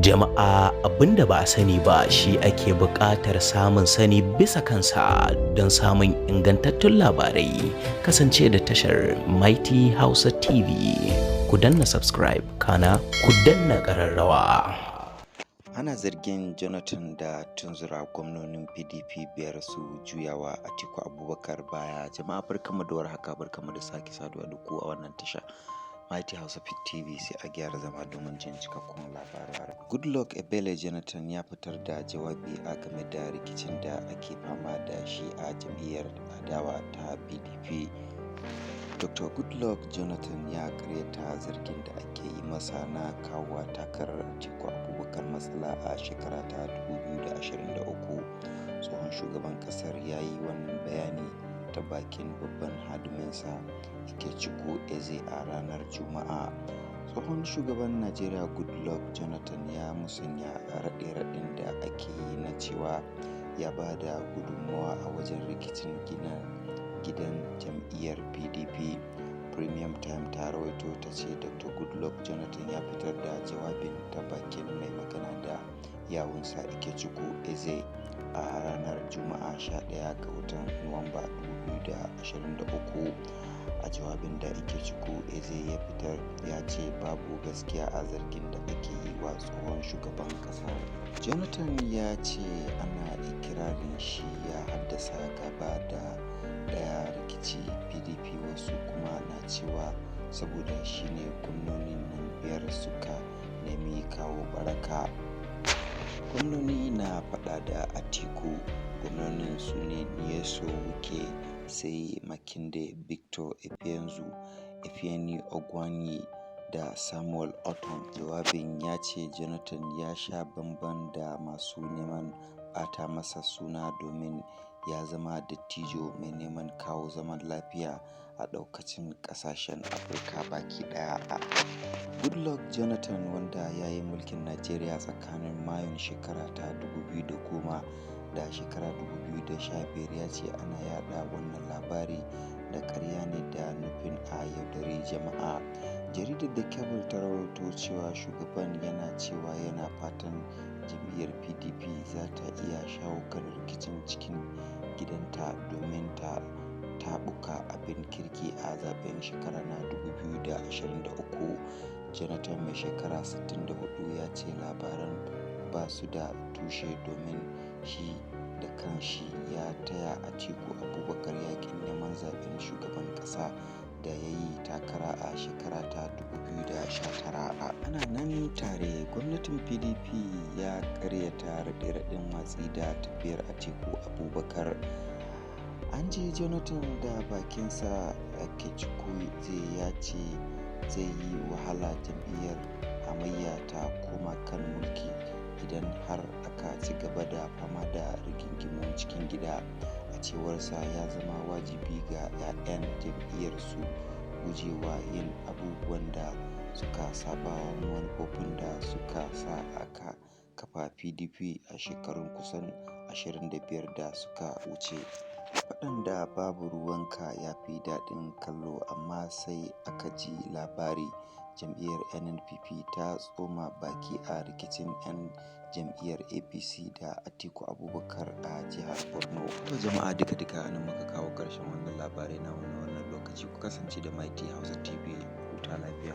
Jama'a abinda ba a sani ba shi ake buƙatar samun sani bisa kansa don samun ingantattun labarai. Kasance da tashar Mighty Hausa TV. Ku danna subscribe kana ku danna ƙararrawa. Ana zargin Jonathan da tunzura gwamnonin PDP biyar su juyawa Atiku Abubakar baya. Jama'a barkamu da warhaka, barkamu da sake saduwa da ku a wannan tasha Mighty Hausa TV, sai a gyara zama domin jin cikakkun labaran. Goodluck Ebele Jonathan ya fitar da jawabi a game da rikicin da ake fama da shi a jam'iyyar adawa ta PDP. Dr. Goodluck Jonathan ya karyata zargin da ake yi masa na kawo takarar Atiku Abubakar matsala a shekara ta 2023. Tsohon shugaban kasar ya yi wannan bayani ta bakin babban hadiminsa Atiku Eze a ranar Juma'a. Tsohon shugaban Najeriya Goodluck Jonathan ya musanya raɗe-raɗin da ake yi na cewa ya ba da gudunmawa a wajen rikicin gidan jam'iyyar PDP. Premium Time ta rawaito ta ce Dr. Goodluck Jonathan ya fitar da jawabin ta bakin mai magana da yawunsa Atiku Eze a ranar Juma'a 11 ga watan Nuwamba 2023. A jawabin da Atiku Eze ya fitar ya ce babu gaskiya a zargin da ake yi wa tsohon shugaban kasa. Jonathan ya ce ana ikirarin shi ya haddasa gaba da daya rikici PDP, wasu kuma na cewa saboda shi ne gwamnonin nan biyar suka nemi kawo baraka. Gwamnoni na faɗa da Atiku. Gwamnonin su ne Nyesom Wike, sai Makinde Victor Ifeanyi Ogwani da Samuel Ortom. Jawabin ya ce Jonathan ya sha bamban da masu neman ɓata masa suna domin ya zama dattijo mai neman kawo zaman lafiya a ɗaukacin ƙasashen Afirka baki ɗaya. Goodluck Jonathan, wanda ya yi mulkin Najeriya tsakanin Mayun shekara ta 2010 da shekara 2015, ya ce ana yada wannan labari da ƙarya ne da nufin a yaudare jama'a. Jaridar da Cable ta rawaito cewa shugaban yana cewa yana fatan jam'iyyar PDP za ta iya shawo kan rikicin cikin gidanta domin ta taɓuka abin kirki a zaben shekara na 2023. Jonathan, mai shekara 64, ya ce labaran ba su da tushe domin shi da kanshi ya taya Atiku Abubakar yakin neman zaben shugaban kasa da ya yi takara a shekara ta 2019. Ana nan tare, gwamnatin PDP ya karyata raɗe-raɗin watsi da tafiyar Atiku Abubakar. An ji Jonathan da bakinsa Atiku ya ce zai yi wahala jam'iyyar hamayya ta koma kan mulki idan har aka ci gaba da fama da rigingimun cikin gida. A cewarsa ya zama wajibi ga 'ya'yan jam'iyyar su gujewa yin abubuwan da suka sabawa manufofin da suka sa aka kafa PDP a shekarun kusan 25 da suka wuce. Waɗanda babu ruwanka ya fi daɗin kallo, amma sai aka ji labari jam'iyyar NNPP ta tsoma baki a rikicin 'yan jam'iyyar APC da Atiku Abubakar a jihar Borno. To jama'a, duka nan muka kawo ƙarshen wannan labarai na wannan lokaci. Ku kasance da Mighty Hausa TV. Huta lafiya.